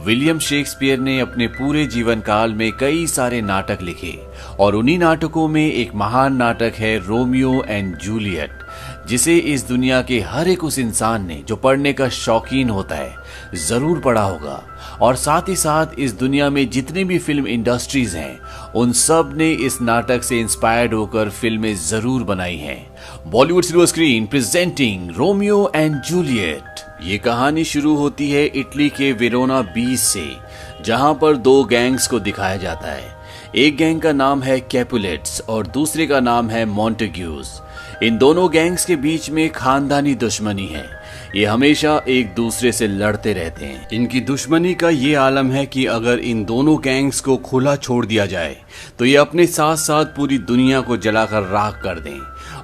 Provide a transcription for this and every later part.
William Shakespeare ने अपने पूरे जीवन काल में कई सारे नाटक लिखे और उन्हीं नाटकों में एक महान नाटक है रोमियो एंड जूलियट, जिसे इस दुनिया के हर एक उस इंसान ने जो पढ़ने का शौकीन होता है जरूर पढ़ा होगा। और साथ ही साथ इस दुनिया में जितनी भी फिल्म इंडस्ट्रीज हैं उन सब ने इस नाटक से इंस्पायर्ड होकर फिल्में जरूर बनाई हैं। Bollywood silver screen presenting Romeo and Juliet. ये कहानी शुरू होती है इटली के वेरोना बीच से, जहां पर दो गैंग्स को दिखाया जाता है। एक गैंग का नाम है कैपुलेट्स और दूसरे का नाम है मॉन्टेग्यूज। इन दोनों गैंग्स के बीच में खानदानी दुश्मनी है। ये हमेशा एक दूसरे से लड़ते रहते हैं। इनकी दुश्मनी का ये आलम है कि अगर इन दोनों गैंग्स को खुला छोड़ दिया जाए तो ये अपने साथ साथ पूरी दुनिया को जलाकर राख कर दें।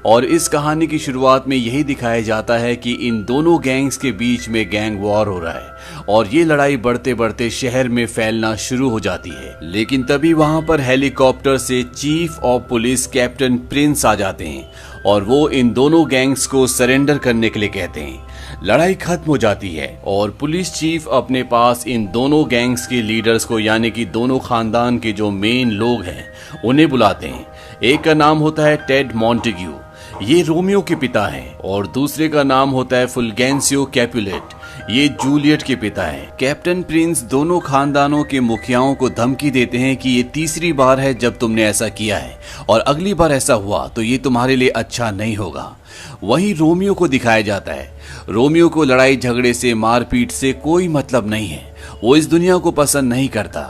और इस कहानी की शुरुआत में यही दिखाया जाता है कि इन दोनों गैंग्स के बीच में गैंग वॉर हो रहा है और ये लड़ाई बढ़ते बढ़ते शहर में फैलना शुरू हो जाती है। लेकिन तभी वहां पर हेलीकॉप्टर से chief of police captain prince आ जाते हैं और वो इन दोनों गैंग्स को सरेंडर करने के लिए कहते हैं। लड़ाई खत्म हो जाती है और पुलिस चीफ अपने पास इन दोनों गैंग्स के लीडर्स को, यानी कि दोनों खानदान के जो मेन लोग हैं, उन्हें बुलाते हैं। एक का नाम होता है टेड मॉन्टेग्यू, ये रोमियो के पिता हैं, और दूसरे का नाम होता है फुलगेंसियो कैपुलेट, ये जूलियट के पिता हैं। कैप्टन प्रिंस दोनों खानदानों के मुखियाओं को धमकी देते हैं कि ये तीसरी बार है जब तुमने ऐसा किया है और अगली बार ऐसा हुआ तो ये तुम्हारे लिए अच्छा नहीं होगा। वहीं रोमियो को दिखाया जाता है। रोमियो को लड़ाई झगड़े से, मारपीट से कोई मतलब नहीं है। वो इस दुनिया को पसंद नहीं करता,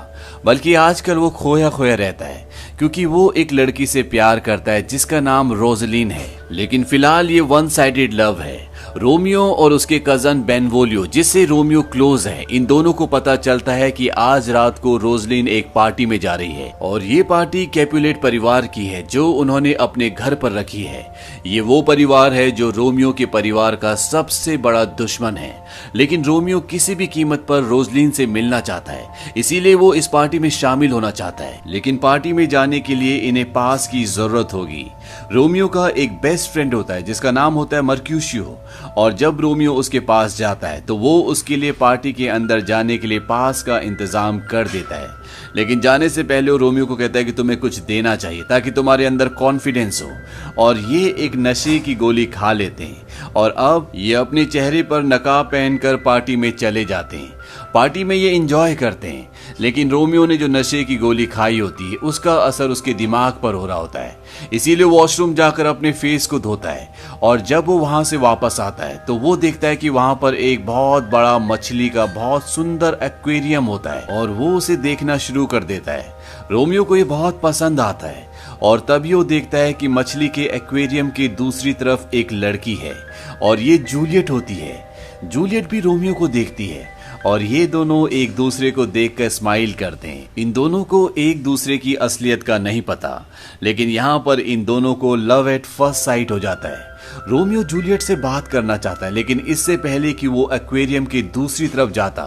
बल्कि आजकल वो खोया खोया रहता है क्योंकि वो एक लड़की से प्यार करता है जिसका नाम रोजलिन है। लेकिन फिलहाल ये वन साइडेड लव है। रोमियो और उसके कजन बेनवोलियो, जिससे रोमियो क्लोज है, इन दोनों को पता चलता है कि आज रात को रोजलिन एक पार्टी में जा रही है और ये पार्टी कैपुलेट परिवार की है जो उन्होंने अपने घर पर रखी है। ये वो परिवार है जो रोमियो के परिवार का सबसे बड़ा दुश्मन है। लेकिन रोमियो किसी भी कीमत पर रोजलिन से मिलना चाहता है, इसीलिए वो इस पार्टी में शामिल होना चाहता है। लेकिन पार्टी में जाने के लिए इन्हें पास की जरूरत होगी। रोमियो का एक बेस्ट फ्रेंड होता है जिसका नाम होता है मर्क्यूशियो, और जब रोमियो उसके पास जाता है तो वो उसके लिए पार्टी के अंदर जाने के लिए पास का इंतजाम कर देता है। लेकिन जाने से पहले वो रोमियो को कहता है कि तुम्हें कुछ देना चाहिए ताकि तुम्हारे अंदर कॉन्फिडेंस हो, और ये एक नशे की गोली खा लेते हैं और अब ये अपने चेहरे पर नकाब पहनकर पार्टी में चले जाते हैं। पार्टी में ये एंजॉय करते हैं, लेकिन रोमियो ने जो नशे की गोली खाई होती है उसका असर उसके दिमाग पर हो रहा होता है, इसीलिए वॉशरूम जाकर अपने फेस को धोता है। और जब वो वहां से वापस आता है तो वो देखता है कि वहां पर एक बहुत बड़ा मछली का बहुत सुंदर एक्वेरियम होता है और वो उसे देखना शुरू कर देता है। रोमियो को ये बहुत पसंद आता है और तभी वो देखता है कि मछली के एक्वेरियम के दूसरी तरफ एक लड़की है और ये जूलियट होती है। जूलियट भी रोमियो को देखती है और ये दोनों एक दूसरे को देखकर स्माइल करते हैं। इन दोनों को एक दूसरे की असलियत का नहीं पता, लेकिन यहाँ पर इन दोनों को लव एट फर्स्ट साइट हो जाता है। रोमियो जूलियट से बात करना चाहता है, लेकिन इससे पहले कि वो एक्वेरियम की दूसरी तरफ जाता,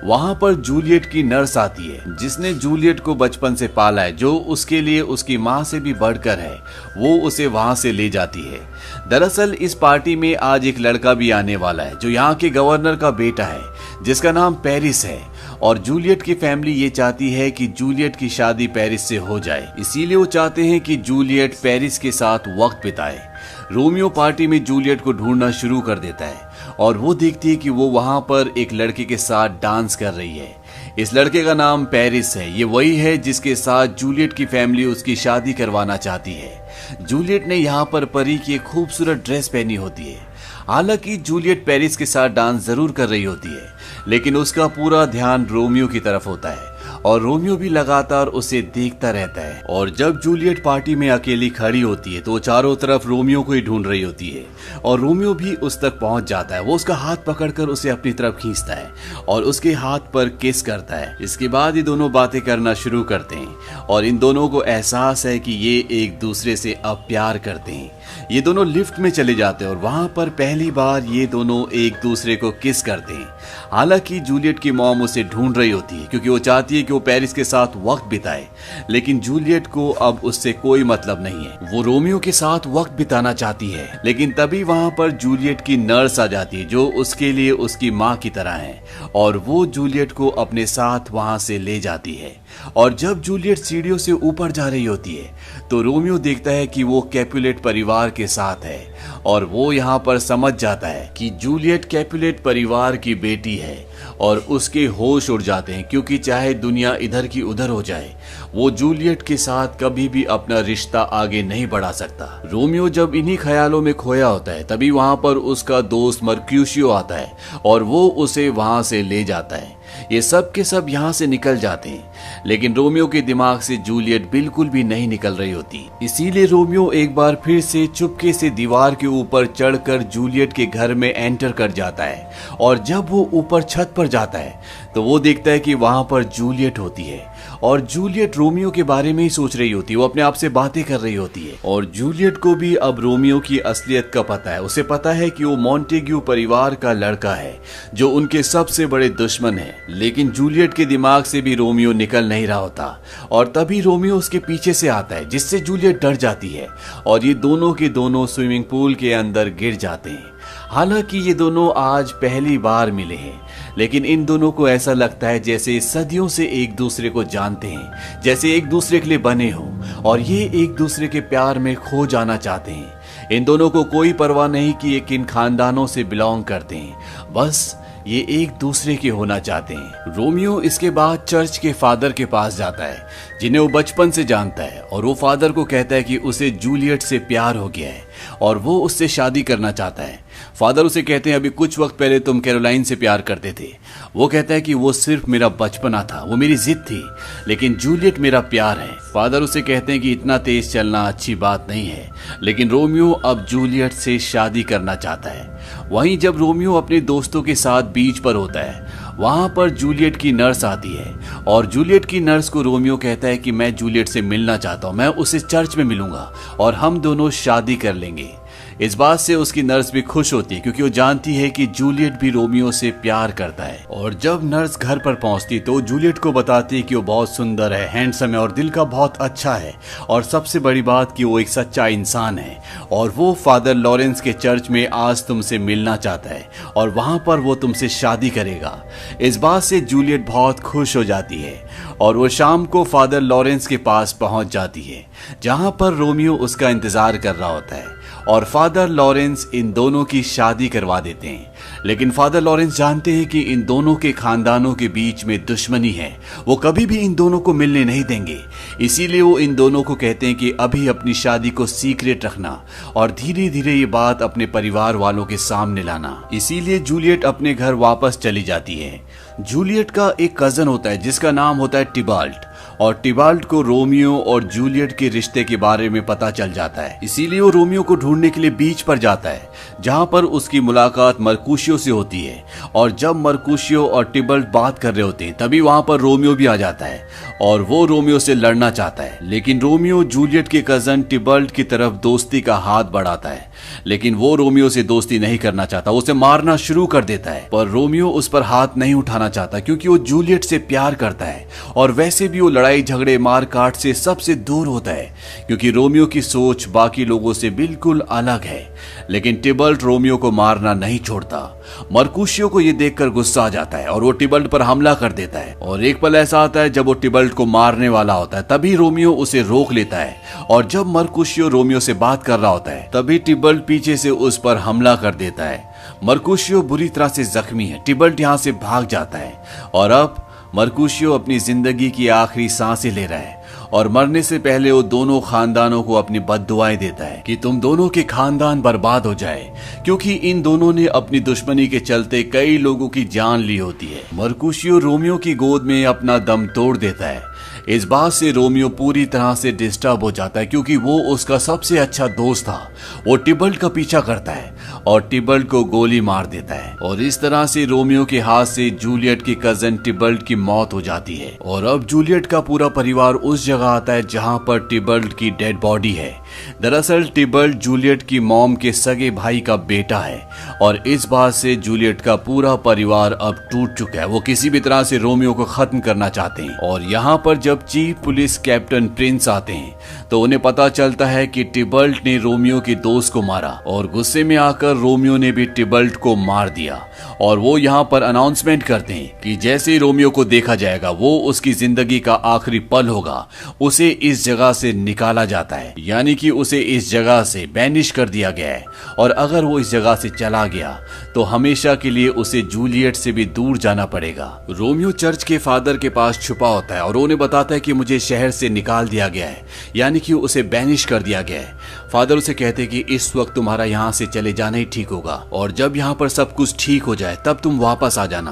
वहां पर जूलियट की नर्स आती है जिसने जूलियट को बचपन से पाला है, जो उसके लिए उसकी माँ से भी बढ़कर है। वो उसे वहां से ले जाती है। दरअसल इस पार्टी में आज एक लड़का भी आने वाला है जो यहाँ के गवर्नर का बेटा है, जिसका नाम पेरिस है, और जूलियट की फैमिली ये चाहती है कि जूलियट की शादी पेरिस से हो जाए, इसीलिए वो चाहते हैं कि जूलियट पेरिस के साथ वक्त बिताए। रोमियो पार्टी में जूलियट को ढूंढना शुरू कर देता है और वो देखती है कि वो वहां पर एक लड़के के साथ डांस कर रही है। इस लड़के का नाम पेरिस है। ये वही है जिसके साथ जूलियट की फैमिली उसकी शादी करवाना चाहती है। जूलियट ने यहाँ पर परी की एक खूबसूरत ड्रेस पहनी होती है। हालांकि जूलियट पेरिस के साथ डांस जरूर कर रही होती है, लेकिन उसका पूरा ध्यान रोमियो की तरफ होता है और रोमियो भी लगातार उसे देखता रहता है। और जब जूलियट पार्टी में अकेली खड़ी होती है तो चारों तरफ रोमियो को ही ढूंढ रही होती है और रोमियो भी उस तक पहुंच जाता है। वो उसका हाथ पकड़कर उसे अपनी तरफ खींचता है और उसके हाथ पर किस करता है। इसके बाद ये दोनों बातें करना शुरू करते हैं और इन दोनों को एहसास है कि ये एक दूसरे से अब प्यार करते हैं। ये दोनों लिफ्ट में चले जाते हैं और वहां पर पहली बार ये दोनों एक दूसरे को किस करते हैं। हालांकि जूलियट की मॉम उसे ढूंढ रही होती है क्योंकि वो चाहती है कि वो पेरिस के साथ वक्त बिताए, लेकिन जूलियट को अब उससे कोई मतलब नहीं है। वो रोमियो के साथ वक्त बिताना चाहती है, लेकिन तभी वहां पर जूलियट की नर्स आ जाती है जो उसके लिए उसकी माँ की तरह है और वो जूलियट को अपने साथ वहां से ले जाती है। और जब जूलियट सीढ़ियों से ऊपर जा रही होती है तो रोमियो देखता है कि वो कैपुलेट परिवार के साथ है और वो यहाँ पर समझ जाता है कि जूलियट कैपुलेट परिवार की बेटी है और उसके होश उड़ जाते हैं क्योंकि चाहे दुनिया इधर की उधर हो जाए वो जूलियट के साथ कभी भी अपना रिश्ता आगे नहीं बढ़ा सकता। रोमियो जब इन्हीं ख्यालों में खोया होता है तभी वहां पर उसका दोस्त मर्क्यूशियो आता है और वो उसे वहां से ले जाता है। ये सब के सब यहाँ से निकल जाते हैं, लेकिन रोमियो के दिमाग से जूलियट बिल्कुल भी नहीं निकल रही होती। इसीलिए रोमियो एक बार फिर से चुपके से दीवार के ऊपर चढ़कर जूलियट के घर में एंटर कर जाता है और जब वो ऊपर छत पर जाता है तो वो देखता है कि वहां पर जूलियट होती है और जूलियट रोमियो के बारे में ही सोच रही होती है। वो अपने आप से बातें कर रही होती है और जूलियट को भी अब रोमियो की असलियत का पता है। उसे पता है कि वो मॉन्टेग्यू परिवार का लड़का है जो उनके सबसे बड़े दुश्मन है, लेकिन जूलियट के दिमाग से भी रोमियो निकल नहीं रहा होता और तभी रोमियो उसके पीछे से आता है जिससे जूलियट डर जाती है और ये दोनों के दोनों स्विमिंग पूल के अंदर गिर जाते हैं। हालांकि ये दोनों आज पहली बार मिले हैं, लेकिन इन दोनों को ऐसा लगता है जैसे सदियों से एक दूसरे को जानते हैं, जैसे एक दूसरे के लिए बने हों और ये एक दूसरे के प्यार में खो जाना चाहते हैं। इन दोनों को कोई परवाह नहीं कि ये किन खानदानों से बिलोंग करते हैं, बस ये एक दूसरे के होना चाहते हैं। रोमियो इसके बाद चर्च के फादर के पास जाता है जिन्हें वो बचपन से जानता है और वो फादर को कहता है कि उसे जूलियट से प्यार हो गया है और वो उससे शादी करना चाहता है। फादर उसे कहते हैं अभी कुछ वक्त पहले तुम कैरोलाइन से प्यार करते थे। वो कहता है कि वो सिर्फ मेरा बचपना था, वो मेरी जिद थी, लेकिन जूलियट मेरा प्यार है। फादर उसे कहते हैं कि इतना तेज चलना अच्छी बात नहीं है, लेकिन रोमियो अब जूलियट से शादी करना चाहता है। वहीं जब रोमियो अपने दोस्तों के साथ बीच पर होता है वहां पर जूलियट की नर्स आती है और जूलियट की नर्स को रोमियो कहता है कि मैं जूलियट से मिलना चाहता हूं, मैं उसे चर्च में मिलूंगा और हम दोनों शादी कर लेंगे। इस बात से उसकी नर्स भी खुश होती है क्योंकि वो जानती है कि जूलियट भी रोमियो से प्यार करता है। और जब नर्स घर पर पहुंचती तो जूलियट को बताती है कि वो बहुत सुंदर है, हैंडसम है और दिल का बहुत अच्छा है और सबसे बड़ी बात कि वो एक सच्चा इंसान है और वो फादर लॉरेंस के चर्च में आज तुमसे मिलना चाहता है और वहां पर वो तुमसे शादी करेगा। इस बात से जूलियट बहुत खुश हो जाती है और वो शाम को फादर लॉरेंस के पास पहुंच जाती है जहां पर रोमियो उसका इंतजार कर रहा होता है और फादर लॉरेंस इन दोनों की शादी करवा देते हैं। लेकिन फादर लॉरेंस जानते हैं कि इन दोनों के खानदानों के बीच में दुश्मनी है, वो कभी भी इन दोनों को मिलने नहीं देंगे। इसीलिए वो इन दोनों को कहते हैं कि अभी अपनी शादी को सीक्रेट रखना और धीरे धीरे ये बात अपने परिवार वालों के सामने लाना। इसीलिए जूलियट अपने घर वापस चली जाती है। जूलियट का एक कजन होता है जिसका नाम होता है टिबाल्ट और टिबाल्ट को रोमियो और जूलियट के रिश्ते के बारे में पता चल जाता है। इसीलिए वो रोमियो को ढूंढने के लिए बीच पर जाता है जहां पर उसकी मुलाकात मर्कुशियो से होती है और जब मर्कुशियो और टिबाल्ट बात कर रहे होते हैं तभी वहां पर रोमियो भी आ जाता है और वो रोमियो से लड़ना चाहता है। लेकिन रोमियो जूलियट के कजन टिबाल्ट की तरफ दोस्ती का हाथ बढ़ाता है, लेकिन वो रोमियो से दोस्ती नहीं करना चाहता, उसे मारना शुरू कर देता है। पर रोमियो उस पर हाथ नहीं उठाना चाहता क्योंकि वो जूलियट से प्यार करता है और वैसे भी वो लड़ाई झगड़े मार काट से सबसे दूर होता है क्योंकि रोमियो की सोच बाकी लोगों से बिल्कुल अलग है। लेकिन टिबाल्ट रोमियो को मारना नहीं छोड़ता। मर्कुशियो को यह देखकर गुस्सा आ जाता है और वो टिबाल्ट पर हमला कर देता है और एक पल ऐसा आता है जब वो टिबाल्ट को मारने वाला होता है, तभी रोमियो उसे रोक लेता है और जब मर्कुशियो रोमियो से बात कर रहा होता है तभी टिबाल्ट पीछे से उस पर हमला कर देता है। मर्कुशियो बुरी तरह से जख्मी है। टिबाल्ट यहाँ से भाग जाता है और अब मर्कुशियो अपनी जिंदगी की आखिरी सांसें ले रहा है और मरने से पहले वो दोनों खानदानों को अपनी बद्दुआएं देता है कि तुम दोनों के खानदान बर्बाद हो जाए, क्योंकि इन दोनों ने अपनी दुश्मनी के चलते कई लोगों की जान ली होती है। मर्कुशियो रोमियो की गोद में अपना दम तोड़ देता है। इस बात से रोमियो पूरी तरह से डिस्टर्ब हो जाता है क्योंकि वो उसका सबसे अच्छा दोस्त था। वो टिबाल्ट का पीछा करता है और टिबाल्ट को गोली मार देता है और इस तरह से रोमियो के हाथ से जूलियट के कजन टिबाल्ट की मौत हो जाती है। और अब जूलियट का पूरा परिवार उस जगह आता है जहां पर टिबाल्ट की डेड बॉडी है दरअसल टिबल्ट जूलियट की मॉम के सगे भाई का बेटा है और इस बात से जूलियट का पूरा परिवार अब टूट चुका है। वो किसी भी तरह से रोमियो को खत्म करना चाहते हैं और यहाँ पर जब चीफ पुलिस कैप्टन प्रिंस आते हैं तो उन्हें पता चलता है कि टिबल्ट ने रोमियो के दोस्त को मारा और गुस्से में आकर रोमियो ने भी टिबल्ट को मार दिया। और वो यहाँ पर अनाउंसमेंट करते हैं कि जैसे ही रोमियो को देखा जाएगा वो उसकी जिंदगी का आखिरी पल होगा, उसे इस जगह से निकाला जाता है, यानी कि उसे इस जगह से बैनिश कर दिया गया है और अगर वो इस जगह से चला गया तो हमेशा के लिए उसे जूलियट से भी दूर जाना पड़ेगा। रोमियो चर्च के फादर के पास छुपा होता है और उन्हें बताता है कि मुझे शहर से निकाल दिया गया है, यानी कि उसे बैनिश कर दिया गया है। फादर उसे कहते हैं कि इस वक्त तुम्हारा यहाँ से चले जाना ही ठीक होगा और जब यहाँ पर सब कुछ ठीक हो जाए तब तुम वापस आ जाना।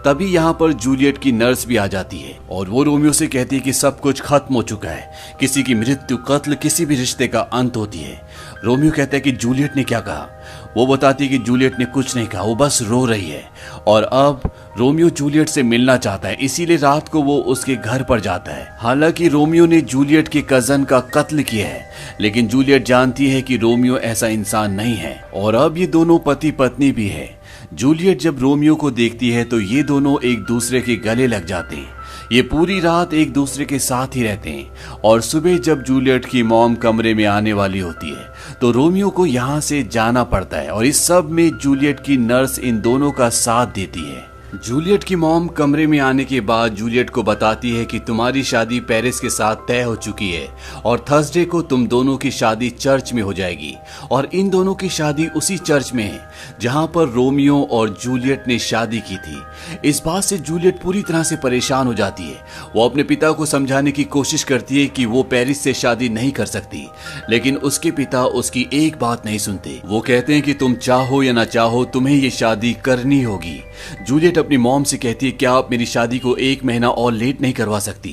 तभी यहाँ पर जूलियट की नर्स भी आ जाती है और वो रोमियो से कहती है कि सब कुछ खत्म हो चुका है, किसी की मृत्यु, कत्ल, किसी भी रिश्ते का अंत होती है। रोमियो कहता है कि जूलियट ने क्या कहा। वो बताती है कि जूलियट ने कुछ नहीं कहा, वो बस रो रही है और अब रोमियो जूलियट से मिलना चाहता है, इसीलिए रात को वो उसके घर पर जाता है। हालांकि रोमियो ने जूलियट के कजन का कत्ल किया है, लेकिन जूलियट जानती है कि रोमियो ऐसा इंसान नहीं है और अब ये दोनों पति पत्नी भी है। जूलियट जब रोमियो को देखती है तो ये दोनों एक दूसरे के गले लग जाते हैं। ये पूरी रात एक दूसरे के साथ ही रहते हैं और सुबह जब जूलियट की मॉम कमरे में आने वाली होती है तो रोमियो को यहाँ से जाना पड़ता है और इस सब में जूलियट की नर्स इन दोनों का साथ देती है। जूलियट की मॉम कमरे में आने के बाद जूलियट को बताती है कि तुम्हारी शादी पेरिस के साथ तय हो चुकी है और थर्सडे को तुम दोनों की शादी चर्च में हो जाएगी और इन दोनों की शादी उसी चर्च में है जहां पर रोमियो और जूलियट ने शादी की थी। इस बात से जूलियट पूरी तरह से परेशान हो जाती है। वो अपने पिता को समझाने की कोशिश करती है कि वो पेरिस से शादी नहीं कर सकती, लेकिन उसके पिता उसकी एक बात नहीं सुनते। वो कहते हैं कि तुम चाहो या ना चाहो तुम्हें ये शादी करनी होगी। जूलियट अपनी मॉम से कहती है क्या आप मेरी शादी को 1 महीना और लेट नहीं करवा सकती,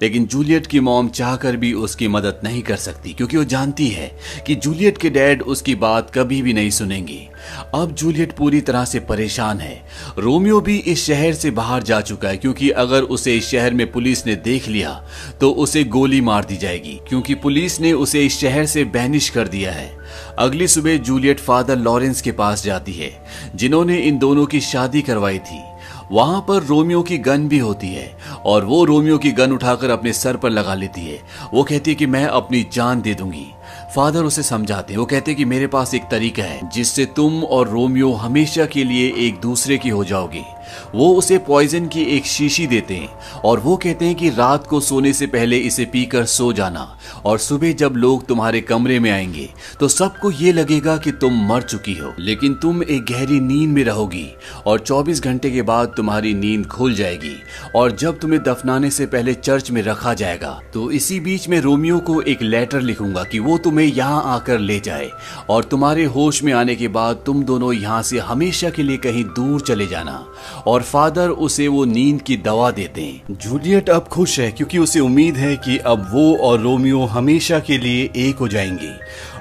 लेकिन जूलियट की मॉम चाहकर भी उसकी मदद नहीं कर सकती क्योंकि वो जानती है कि जूलियट के डैड उसकी बात कभी भी नहीं सुनेंगे। अब जूलियट पूरी तरह से परेशान है। रोमियो भी इस शहर से बाहर जा चुका है क्योंकि अगर उसे इस शहर में पुलिस ने देख लिया तो उसे गोली मार दी जाएगी क्योंकि पुलिस ने उसे इस शहर से बैनिश कर दिया है। अगली सुबह जूलियट फादर लॉरेंस के पास जाती है जिन्होंने इन दोनों की शादी करवाई थी। वहां पर रोमियो की गन भी होती है और वो रोमियो की गन उठाकर अपने सर पर लगा लेती है। वो कहती है कि मैं अपनी जान दे दूंगी। फादर उसे समझाते हैं। वो कहते हैं कि मेरे पास एक तरीका है जिससे तुम और रोमियो हमेशा के लिए एक दूसरे की हो जाओगे। वो उसे पॉइजन की एक शीशी देते हैं और वो कहते हैं कि रात को सोने से पहले इसे पीकर सो जाना और सुबह जब लोग तुम्हारे कमरे में आएंगे तो सबको ये लगेगा कि तुम मर चुकी हो, लेकिन तुम एक गहरी नींद में रहोगी और 24 घंटे के बाद तुम्हारी नींद खुल जाएगी और जब तुम्हें दफनाने से पहले चर्च में रखा जाएगा तो इसी बीच में रोमियो को एक लेटर लिखूंगा कि वो तुम्हें यहाँ आकर ले जाए और तुम्हारे होश में आने के बाद तुम दोनों यहाँ से हमेशा के लिए कहीं दूर चले जाना। और फादर उसे वो नींद की दवा देते हैं। जूलियट अब खुश है क्योंकि उसे उम्मीद है कि अब वो और रोमियो हमेशा के लिए एक हो जाएंगे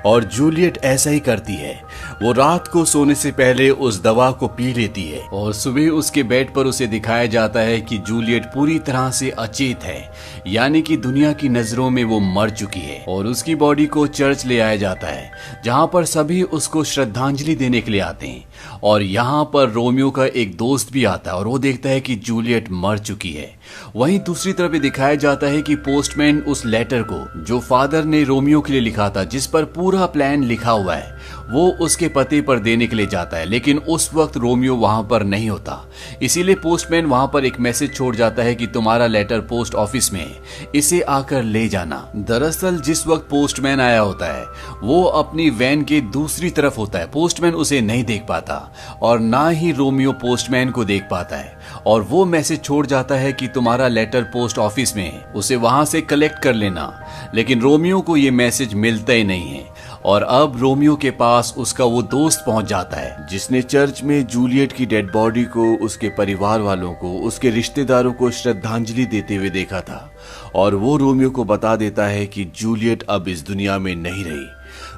और जूलियट ऐसा ही करती है। वो रात को सोने से पहले उस दवा को पी लेती है और सुबह उसके बेड पर उसे दिखाया जाता है कि जूलियट पूरी तरह से अचेत है, यानी कि दुनिया की नजरों में वो मर चुकी है और उसकी बॉडी को चर्च ले आया जाता है जहां पर सभी उसको श्रद्धांजलि देने के लिए आते हैं और यहाँ पर रोमियो का एक दोस्त भी आता है और वो देखता है कि जूलियट मर चुकी है। वहीं दूसरी तरफ दिखाया जाता है कि पोस्टमैन उस लेटर को जो फादर ने रोमियो के लिए लिखा था, जिस पर पूरा प्लान लिखा हुआ है, वो उसके पते पर देने के लिए जाता है, लेकिन उस वक्त रोमियो वहां पर नहीं होता। इसीलिए पोस्टमैन वहां पर एक मैसेज छोड़ जाता है कि तुम्हारा लेटर पोस्ट ऑफिस में है, इसे आकर ले जाना। दरअसल जिस वक्त पोस्टमैन आया होता है वो अपनी वैन के दूसरी तरफ होता है। पोस्टमैन उसे नहीं देख पाता और ना ही रोमियो पोस्टमैन को देख पाता है और वो मैसेज छोड़ जाता है कि तुम्हारा लेटर पोस्ट ऑफिस में है, उसे वहां से कलेक्ट कर लेना। लेकिन रोमियो को ये मैसेज मिलता ही नहीं है और अब रोमियो के पास उसका वो दोस्त पहुंच जाता है जिसने चर्च में जूलियट की डेड बॉडी को उसके परिवार वालों को, उसके रिश्तेदारों को श्रद्धांजलि देते हुए देखा था और वो रोमियो को बता देता है कि जूलियट अब इस दुनिया में नहीं रही।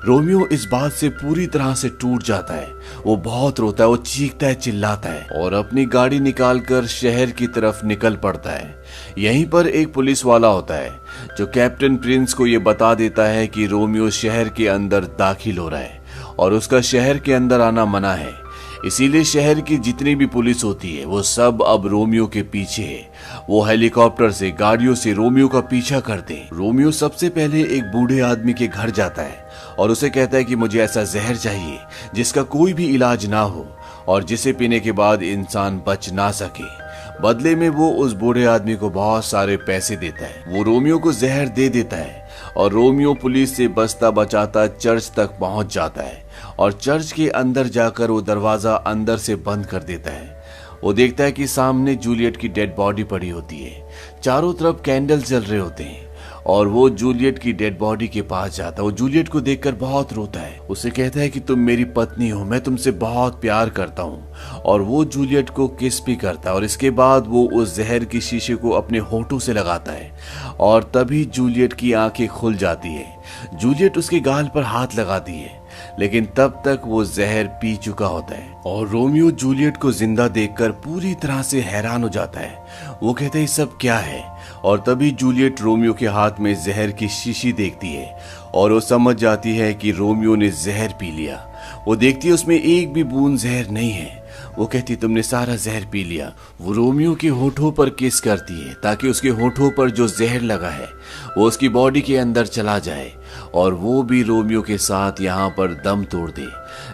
रोमियो इस बात से पूरी तरह से टूट जाता है। वो बहुत रोता है, वो चीखता है, चिल्लाता है और अपनी गाड़ी निकालकर शहर की तरफ निकल पड़ता है। यहीं पर एक पुलिस वाला होता है जो कैप्टन प्रिंस को ये बता देता है कि रोमियो शहर के अंदर दाखिल हो रहा है और उसका शहर के अंदर आना मना है। इसीलिए शहर की जितनी भी पुलिस होती है वो सब अब रोमियो के पीछे है। वो हेलीकॉप्टर से, गाड़ियों से रोमियो का पीछा करते हैं। रोमियो सबसे पहले एक बूढ़े आदमी के घर जाता है और उसे कहता है कि मुझे ऐसा जहर चाहिए जिसका कोई भी इलाज ना हो और जिसे पीने के बाद इंसान बच ना सके। बदले में वो उस बूढ़े आदमी को बहुत सारे पैसे देता है। वो रोमियो को जहर दे देता है और रोमियो पुलिस से बचता बचाता चर्च तक पहुंच जाता है और चर्च के अंदर जाकर वो दरवाजा अंदर से बंद कर देता है। वो देखता है कि सामने जूलियट की डेड बॉडी पड़ी होती है। चारों तरफ कैंडल जल रहे होते हैं और वो जूलियट की डेड बॉडी के पास जाता है। वो जूलियट को देखकर बहुत रोता है। उसे कहता है कि तुम मेरी पत्नी हो, मैं तुमसे बहुत प्यार करता हूँ। और वो जूलियट को किस भी करता है और इसके बाद वो उस जहर की शीशे को अपने होठों से लगाता है और तभी जूलियट की आंखें खुल जाती है। जूलियट उसके गाल पर हाथ लगाती है लेकिन तब तक वो जहर पी चुका होता है और रोमियो जूलियट को जिंदा देखकर पूरी तरह से हैरान हो जाता है। वो कहते हैं सब क्या है और तभी जूलियट रोमियो के हाथ में जहर की शीशी देखती है और वो समझ जाती है कि रोमियो ने जहर पी लिया। वो देखती है उसमें एक भी बूंद जहर नहीं है। वो कहती तुमने सारा जहर पी लिया। वो रोमियो के होठों पर किस करती है ताकि उसके होठों पर जो जहर लगा है वो उसकी बॉडी के अंदर चला जाए और वो भी रोमियो के साथ यहाँ पर दम तोड़ दे।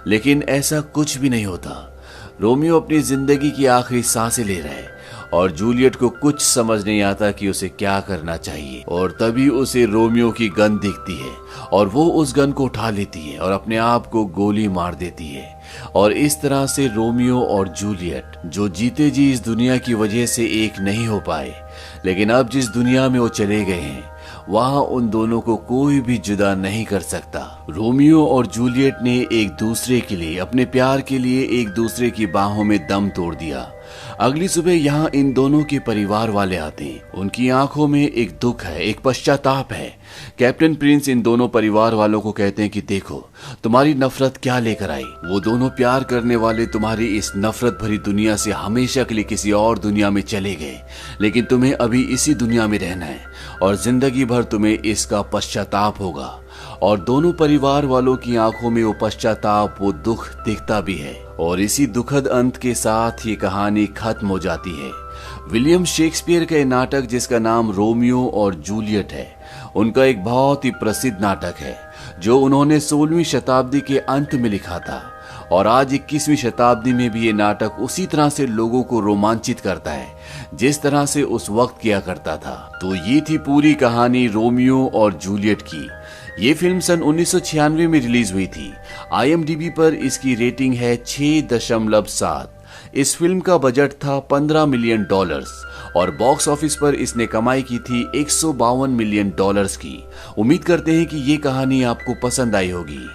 लेकिन ऐसा कुछ भी नहीं होता। रोमियो अपनी जिंदगी की आखिरी सांसें ले रहा है और जूलियट को कुछ समझ नहीं आता कि उसे क्या करना चाहिए। और तभी उसे रोमियो की गन दिखती है और वो उस गन को उठा लेती है और अपने आप को गोली मार देती है। और इस तरह से रोमियो और जूलियट जो जीते जी इस दुनिया की वजह से एक नहीं हो पाए, लेकिन अब जिस दुनिया में वो चले गए हैं वहां उन दोनों को कोई भी जुदा नहीं कर सकता। रोमियो और जूलियट ने एक दूसरे के लिए, अपने प्यार के लिए एक दूसरे की बाहों में दम तोड़ दिया। अगली सुबह यहाँ इन दोनों के परिवार वाले आते हैं। उनकी आंखों में एक दुख है, एक पश्चाताप है। कैप्टन प्रिंस इन दोनों परिवार वालों को कहते हैं कि देखो तुम्हारी नफरत क्या लेकर आई। वो दोनों प्यार करने वाले तुम्हारी इस नफरत भरी दुनिया से हमेशा के लिए किसी और दुनिया में चले गए, लेकिन तुम्हें अभी इसी दुनिया में रहना है और जिंदगी भर तुम्हें इसका पश्चाताप होगा। और दोनों परिवार वालों की आंखों में वो पश्चाताप, वो दुख दिखता भी है। और इसी दुखद अंत के साथ ये कहानी खत्म हो जाती है। विलियम शेक्सपियर का नाटक जिसका नाम रोमियो और जूलियट है, उनका एक बहुत ही प्रसिद्ध नाटक है जो उन्होंने 16वीं शताब्दी के अंत में लिखा था और आज 21वीं शताब्दी में भी ये नाटक उसी तरह से लोगों को रोमांचित करता है जिस तरह से उस वक्त किया करता था। तो ये थी पूरी कहानी रोमियो और जूलियट की। ये फिल्म सन 1996 में रिलीज हुई थी। IMDb पर इसकी रेटिंग है 6.7। इस फिल्म का बजट था $15 मिलियन और बॉक्स ऑफिस पर इसने कमाई की थी $152 मिलियन की। उम्मीद करते हैं कि ये कहानी आपको पसंद आई होगी।